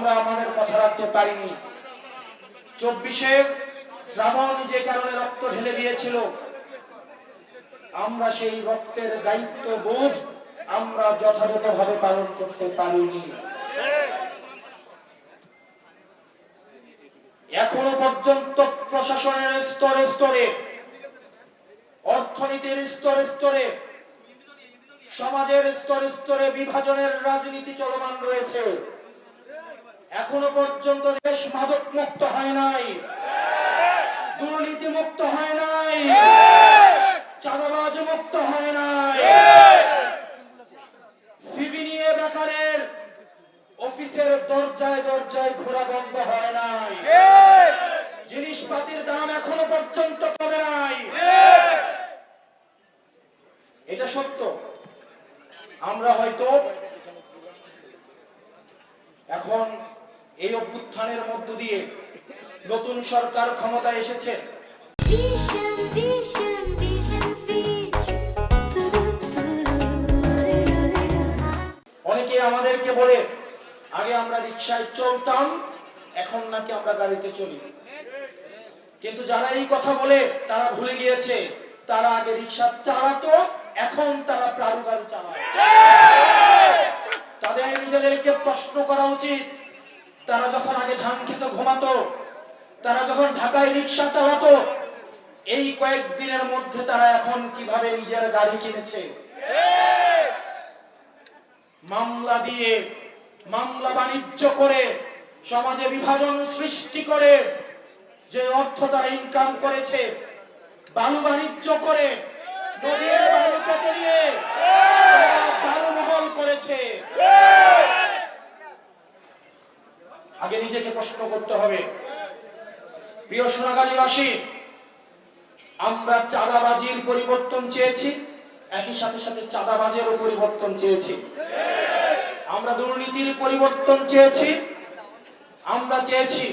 আমরা আমাদের কথা রাখতে পারিনি। 24-এ শ্রাবণ যে কারণে রক্ত ঢেলে দিয়েছিল, আমরা সেই রক্তের দায়িত্ববোধ আমরা যথাযথভাবে পালন করতে পারিনি। এখনো পর্যন্ত প্রশাসনের স্তরে স্তরে, অর্থনীতির স্তরে স্তরে, সমাজের স্তরে স্তরে বিভাজনের রাজনীতি চলমান রয়েছে। এখনো পর্যন্ত দেশ মাদক মুক্ত হয় নাই, দুর্নীতি মুক্ত হয় নাই, চাঁদাবাজ মুক্ত হয় নাই, সিবি নিয়ে বেকারের অফিসের দরজায় দরজায় ঘোরা বন্ধ হয় নাই, জিনিসপাতির দাম এখনো পর্যন্ত কমে নাই। এটা সত্য। আমরা হয়তো এখন এই অভ্যুত্থানের মধ্য দিয়ে নতুন সরকার ক্ষমতায় এসেছে, অনেকে আমাদেরকে বলে আগে আমরা রিকশায় চলতাম, এখন নাকি আমরা গাড়িতে চলি। কিন্তু যারা এই কথা বলে তারা ভুলে গিয়েছে তারা আগে রিকশা চালাতো, এখন তারা প্রাণু গাড়ি চালায়। তাদের নিজেদেরকে প্রশ্ন করা উচিত, তারা যখন আগে ধান খেত ঘুমাতো, তারা যখন ঢাকায় রিকশা চালাতো, এই কয়েকদিনের মধ্যে তারা এখন কিভাবে নিজের গাড়ি কিনেছে। মামলা দিয়ে, মামলা বাণিজ্য করে, সমাজে বিভাজন সৃষ্টি করে যে অর্থ তারা ইনকাম করেছে, বালু বাণিজ্য করে, নদীর বালু কেটে নিয়ে বালু মহল করেছে। আগে নিজেকে প্রশ্ন করতে হবে। প্রিয় সোনাগাজীবাসী, আমরা চাঁদাবাজির পরিবর্তন চেয়েছি, একই সাথে সাথে চাঁদাবাজেরও পরিবর্তন চেয়েছি। আমরা দুর্নীতির পরিবর্তন চেয়েছি, আমরা চেয়েছি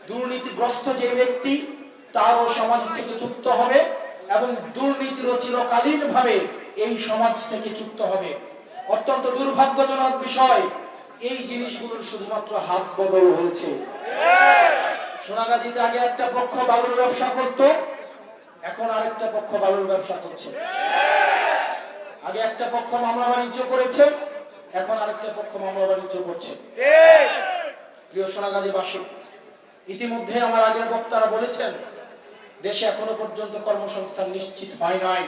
দুর্নীতিগ্রস্ত যে ব্যক্তি তারও সমাজ থেকে যুক্ত হবে এবং দুর্নীতিরও চিরকালীন ভাবে এই সমাজ থেকে যুক্ত হবে। অত্যন্ত দুর্ভাগ্যজনক বিষয়, এই জিনিসগুলোর শুধুমাত্র হাত বদল হয়েছে। সোনাগাজীতে আগে একটা পক্ষ বালুর ব্যবসা করত, এখন আরেকটা পক্ষ বালুর ব্যবসা করছে। আগে একটা পক্ষ মামলা বাণিজ্য করেছে, এখন আরেকটা পক্ষ মামলা বাণিজ্য করছে। প্রিয় সোনাগাজীবাসী, ইতিমধ্যে আমার আগের বক্তারা বলেছেন দেশে এখনো পর্যন্ত কর্মসংস্থান নিশ্চিত হয় নাই।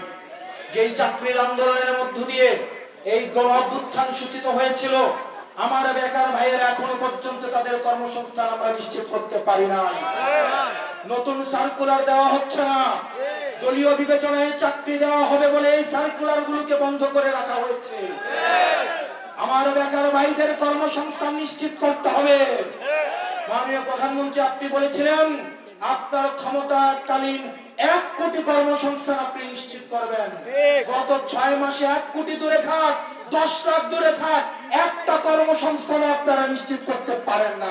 যেই চাকরির আন্দোলনের মধ্য দিয়ে এই গণ অভ্যুত্থান সূচিত হয়েছিল, আমার বেকার ভাইয়েরা এখনো পর্যন্ত তাদের কর্মসংস্থান আমরা নিশ্চিত করতে পারি নাই। নতুন সার্কুলার দেওয়া হচ্ছে না, দলীয় বিবেচনায় চাকরি দেওয়া হবে বলে এই সার্কুলার গুলোকে বন্ধ করে রাখা হয়েছে। আমার বেকার ভাইদের কর্মসংস্থান নিশ্চিত করতে হবে। মাননীয় প্রধানমন্ত্রী, আপনি বলেছিলেন আপনার ক্ষমতাকালীন 1 কোটি কর্মসংস্থান আপনি নিশ্চিত করবেন। গত 6 মাসে 1 কোটি দূরে থাক, 10 লাখ দূরে থাক, একটা কর্মসংস্থান আপনারা নিশ্চিত করতে পারেন না।